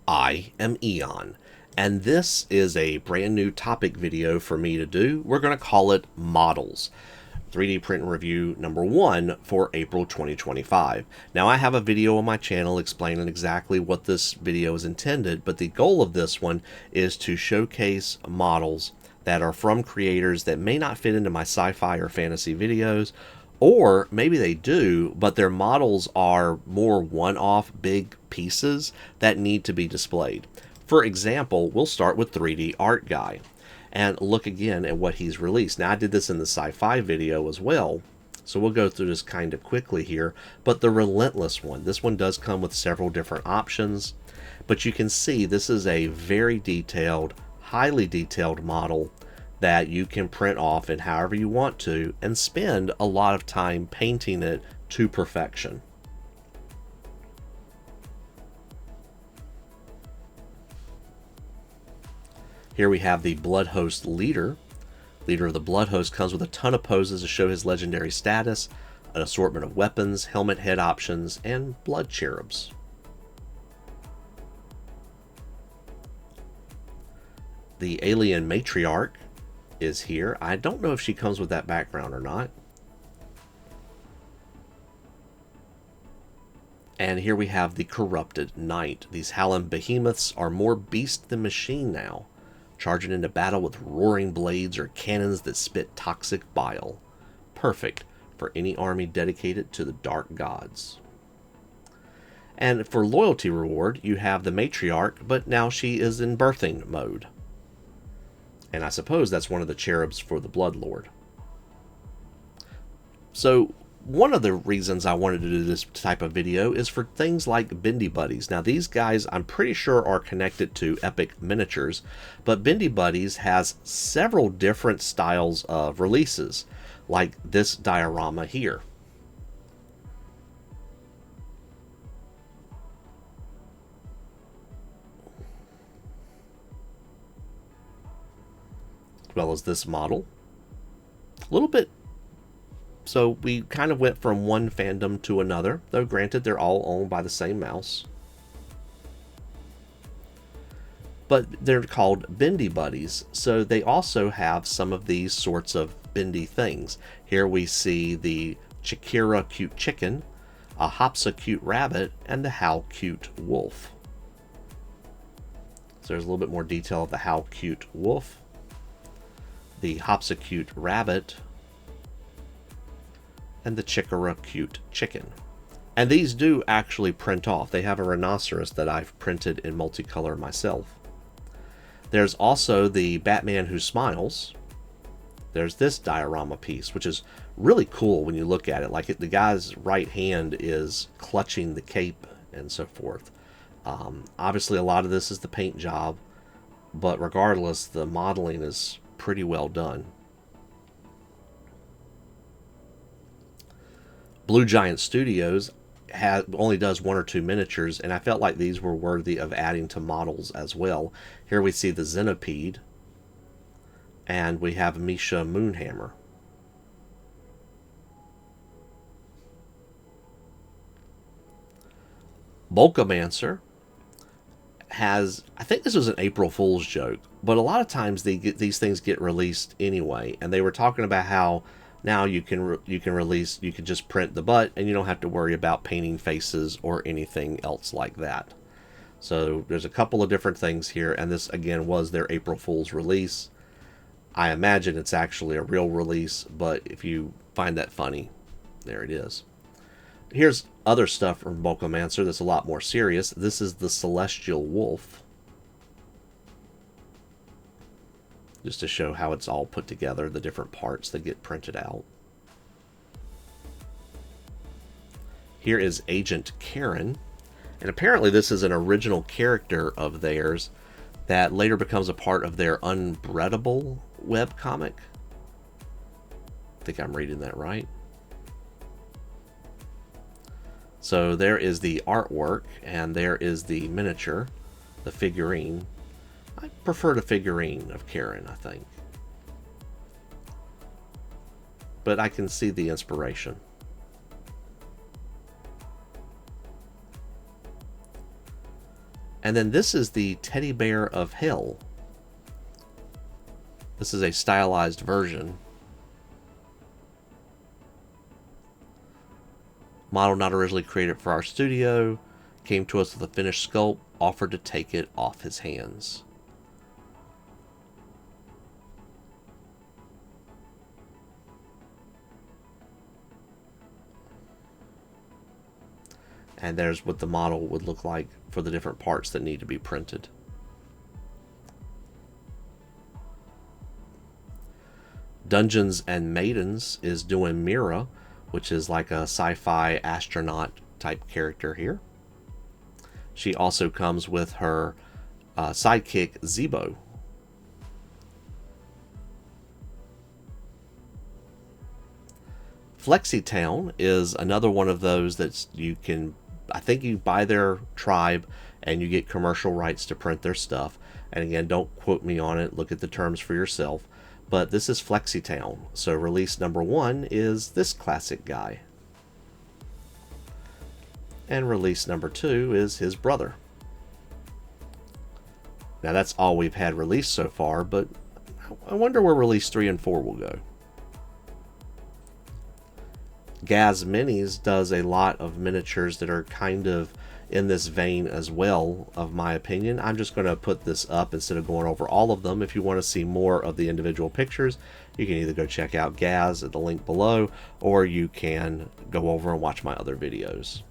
I am Eon, and this is a brand new topic video for me to do. We're going to call it Models, 3D Print and Review number 1 for April 2025. Now, I have a video on my channel explaining exactly what this video is intended, but the goal of this one is to showcase models that are from creators that may not fit into my sci-fi or fantasy videos, or maybe they do, but their models are more one-off big pieces that need to be displayed. For example, we'll start with 3D Art Guy and look again at what he's released. Now, I did this in the sci-fi video as well, so we'll go through this kind of quickly here. But the Relentless one, this one does come with several different options, but you can see this is a very detailed, highly detailed model that you can print off in however you want to and spend a lot of time painting it to perfection. Here we have the Bloodhost Leader. Leader of the Bloodhost comes with a ton of poses to show his legendary status, an assortment of weapons, helmet head options, and blood cherubs. The Alien Matriarch is here. I don't know if she comes with that background or not. And here we have the Corrupted Knight. These Howling behemoths are more beast than machine now, charging into battle with roaring blades or cannons that spit toxic bile. Perfect for any army dedicated to the dark gods. And for loyalty reward, you have the Matriarch, but now she is in birthing mode. And I suppose that's one of the cherubs for the Bloodlord. So one of the reasons I wanted to do this type of video is for things like Bendy Buddies. Now, these guys I'm pretty sure are connected to Epic Miniatures, but Bendy Buddies has several different styles of releases, like this diorama here. As well as this model. A little bit. So we kind of went from one fandom to another, though granted they're all owned by the same mouse. But they're called Bendy Buddies, so they also have some of these sorts of bendy things. Here we see the Chikira Cute Chicken, a Hopsa Cute Rabbit, and the How Cute Wolf. So there's a little bit more detail of the How Cute Wolf, the Hopsa Cute Rabbit, and the Chikara Cute Chicken. And these do actually print off. They have a rhinoceros that I've printed in multicolor myself. There's also the Batman Who Smiles. There's this diorama piece, which is really cool when you look at it. Like the guy's right hand is clutching the cape and so forth. Obviously, a lot of this is the paint job, but regardless, the modeling is pretty well done. Blue Giant Studios only does 1 or 2 miniatures, and I felt like these were worthy of adding to models as well. Here we see the Zenipede, and we have Misha Moonhammer. Bulkamancer has, I think this was an April Fool's joke, but a lot of times these things get released anyway, and they were talking about how now you can just print the butt and you don't have to worry about painting faces or anything else like that. So there's a couple of different things here, and this again was their April Fool's release. I imagine it's actually a real release, but if you find that funny, there it is. Here's other stuff from Bulkamancer that's a lot more serious. This is the Celestial Wolf, just to show how it's all put together, the different parts that get printed out. Here is Agent Karen, and apparently this is an original character of theirs that later becomes a part of their Unbreadable webcomic. I think I'm reading that right. So there is the artwork, and there is the miniature, the figurine. I prefer the figurine of Karen, I think. But I can see the inspiration. And then this is the Teddy Bear of Hell. This is a stylized version. Model not originally created for our studio. Came to us with a finished sculpt. Offered to take it off his hands. And there's what the model would look like for the different parts that need to be printed. Dungeons and Maidens is doing Mira, which is like a sci-fi astronaut type character here. She also comes with her sidekick Zebo. Flexi Town is another one of those that you can, I think you buy their tribe and you get commercial rights to print their stuff. And again, don't quote me on it, look at the terms for yourself. But this is Flexi Town. So release number 1 is this classic guy. And release number 2 is his brother. Now that's all we've had released so far, but I wonder where release 3 and 4 will go. Gaz Minis does a lot of miniatures that are kind of in this vein as well, of my opinion. I'm just going to put this up instead of going over all of them. If you want to see more of the individual pictures, you can either go check out Gaz at the link below, or you can go over and watch my other videos.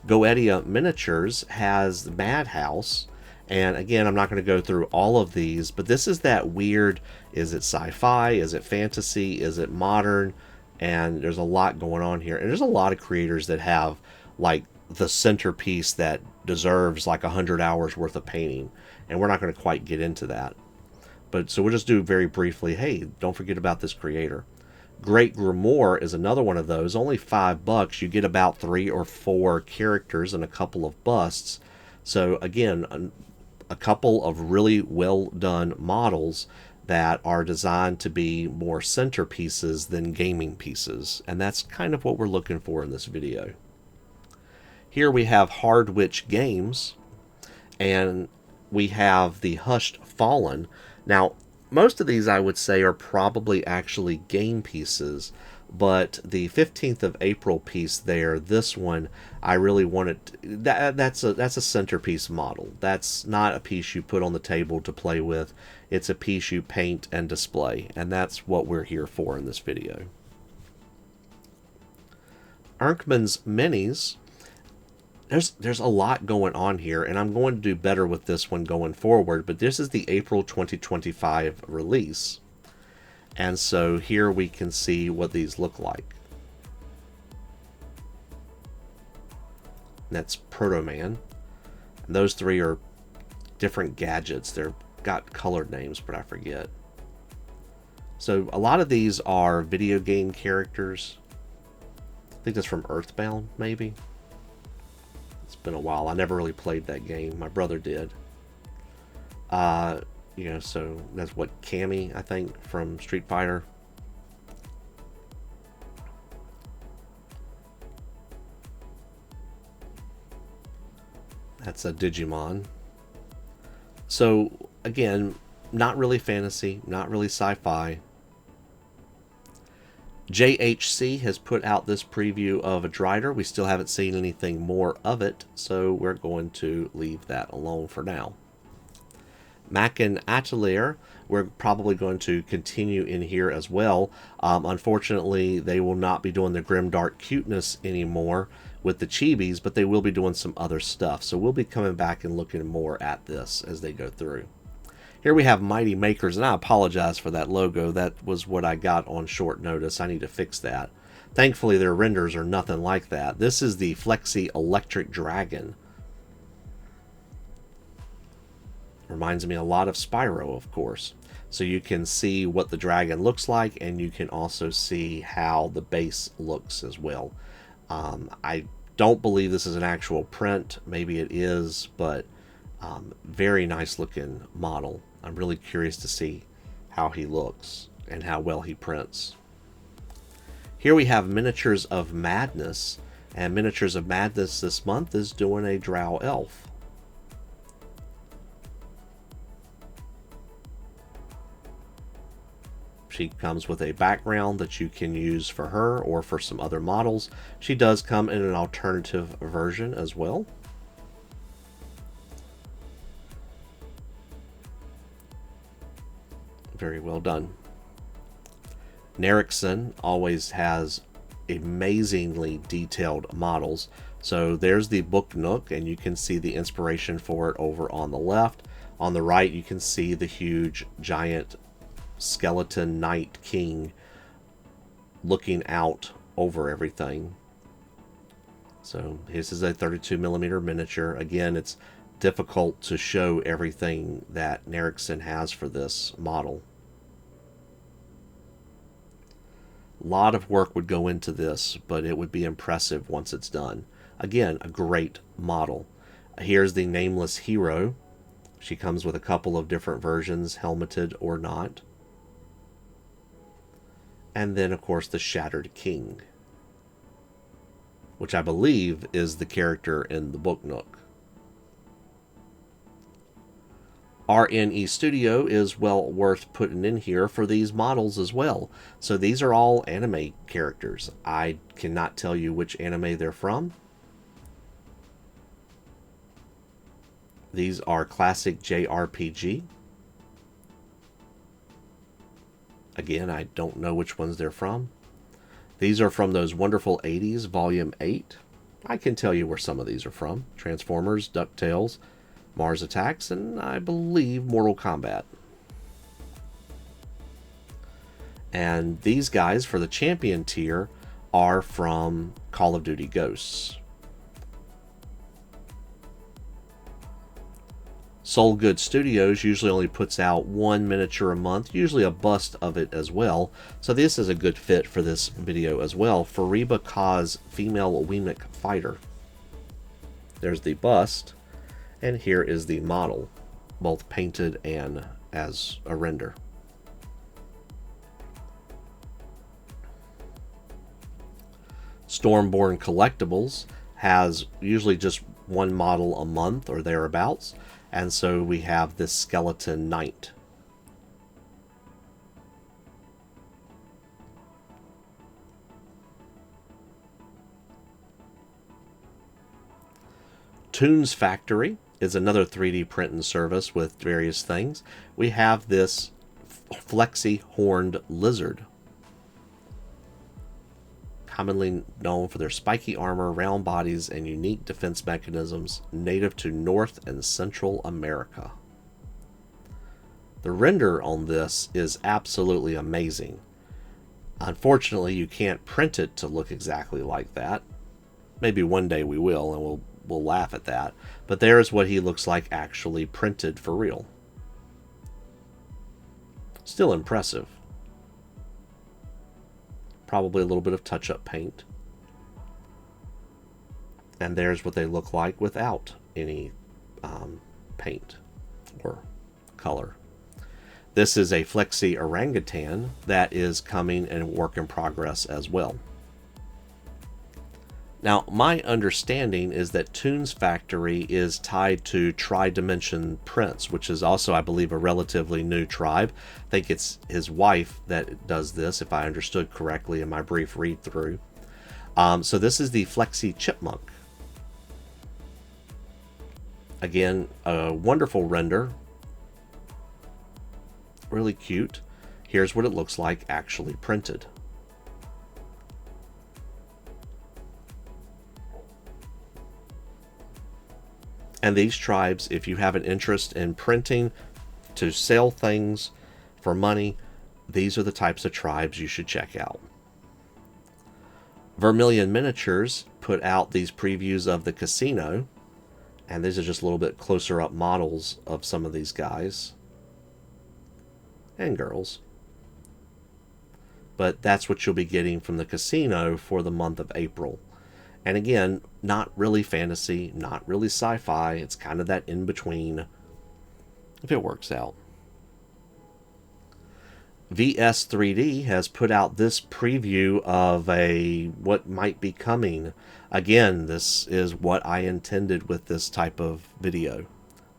Goetia Miniatures has Madhouse, and again, I'm not going to go through all of these, but this is that weird, is it sci-fi, is it fantasy, is it modern? And there's a lot going on here, and there's a lot of creators that have like the centerpiece that deserves like 100 hours worth of painting, and we're not going to quite get into that. But so we'll just do very briefly, hey, don't forget about this creator. Great Grimoire is another one of those, only $5. You get about 3 or 4 characters and a couple of busts. So again, a couple of really well done models that are designed to be more centerpieces than gaming pieces, and that's kind of what we're looking for in this video. Here we have Hardwitch Games, and we have the Hushed Fallen. Now, most of these I would say are probably actually game pieces, but the 15th of April piece there, this one, I really wanted that's a centerpiece model. That's not a piece you put on the table to play with. It's a piece you paint and display, and that's what we're here for in this video. Irnkman's Minis. There's a lot going on here, and I'm going to do better with this one going forward, but this is the April 2025 release. And so here we can see what these look like. That's Proto Man. And those 3 are different gadgets. They've got colored names, but I forget. So a lot of these are video game characters. I think that's from Earthbound, maybe. It's been a while. I never really played that game. My brother did. You know, so that's what, Cammy, I think, from Street Fighter. That's a Digimon. So, again, not really fantasy, not really sci-fi. JHC has put out this preview of a Drider. We still haven't seen anything more of it, so we're going to leave that alone for now. Marchen Atelier, we're probably going to continue in here as well. Unfortunately, they will not be doing the Grimdark cuteness anymore with the chibis, but they will be doing some other stuff. So we'll be coming back and looking more at this as they go through. Here we have Mighty Makers, and I apologize for that logo. That was what I got on short notice. I need to fix that. Thankfully, their renders are nothing like that. This is the Flexi Electric Dragon. Reminds me a lot of Spyro, of course. So you can see what the dragon looks like, and you can also see how the base looks as well. I don't believe this is an actual print. Maybe it is, but very nice looking model. I'm really curious to see how he looks and how well he prints. Here we have Miniatures of Madness, and Miniatures of Madness this month is doing a Drow Elf. She comes with a background that you can use for her or for some other models. She does come in an alternative version as well. Very well done. Nerikson always has amazingly detailed models. So there's the book nook, and you can see the inspiration for it over on the left. On the right, you can see the huge giant skeleton knight king looking out over everything. So this is a 32mm miniature. Again, it's difficult to show everything that Nerikson has for this model. A lot of work would go into this, but it would be impressive once it's done. Again, a great model. Here's the nameless hero. She comes with a couple of different versions, helmeted or not. And then, of course, the Shattered King, which I believe is the character in the book nook. RNE Studio is well worth putting in here for these models as well. So these are all anime characters. I cannot tell you which anime they're from. These are classic JRPG. Again, I don't know which ones they're from. These are from those wonderful 80s, Volume 8. I can tell you where some of these are from. Transformers, DuckTales, Mars Attacks, and I believe Mortal Kombat. And these guys for the champion tier are from Call of Duty Ghosts. SolGood Studios usually only puts out one miniature a month, usually a bust of it as well. So this is a good fit for this video as well. Fariba Ka's female Weemic fighter. There's the bust, and here is the model, both painted and as a render. Stormborn Collectibles has usually just one model a month or thereabouts. And so we have this skeleton knight. Toonz Factory is another 3D printing service with various things. We have this Flexi horned lizard, commonly known for their spiky armor, round bodies, and unique defense mechanisms, native to North and Central America. The render on this is absolutely amazing. Unfortunately, you can't print it to look exactly like that. Maybe one day we will, and we'll laugh at that. But there's what he looks like actually printed for real. Still impressive. Probably a little bit of touch-up paint. And there's what they look like without any paint or color. This is a Flexi orangutan that is coming in work in progress as well. Now, my understanding is that Toonz Factory is tied to Tri-Dimension Prints, which is also, I believe, a relatively new tribe. I think it's his wife that does this, if I understood correctly in my brief read-through. So this is the Flexi Chipmunk. Again, a wonderful render. Really cute. Here's what it looks like actually printed. And these tribes, if you have an interest in printing to sell things for money, these are the types of tribes you should check out. Vermillion Miniatures put out these previews of the casino, and these are just a little bit closer up models of some of these guys and girls. But that's what you'll be getting from the casino for the month of April. And again, not really fantasy, not really sci-fi. It's kind of that in-between, if it works out. VS3D has put out this preview of what might be coming. Again, this is what I intended with this type of video.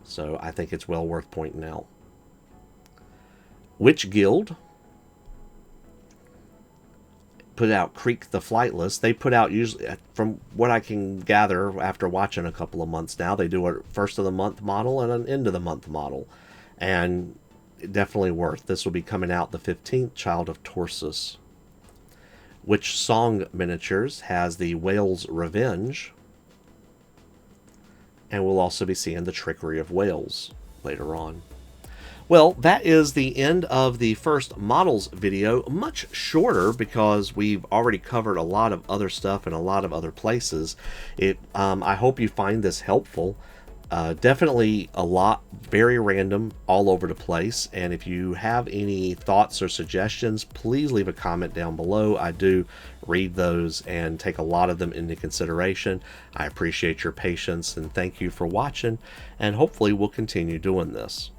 So I think it's well worth pointing out. Witchguild put out Creek the Flightless. They put out, usually, from what I can gather after watching a couple of months now, they do a first of the month model and an end of the month model. And definitely worth. This will be coming out the 15th, Child of Torsus. Witchsong Miniatures has the Whale's Revenge. And we'll also be seeing the Trickery of Whales later on. Well, that is the end of the first models video. Much shorter because we've already covered a lot of other stuff in a lot of other places. I hope you find this helpful. Definitely a lot, very random, all over the place. And if you have any thoughts or suggestions, please leave a comment down below. I do read those and take a lot of them into consideration. I appreciate your patience and thank you for watching. And hopefully we'll continue doing this.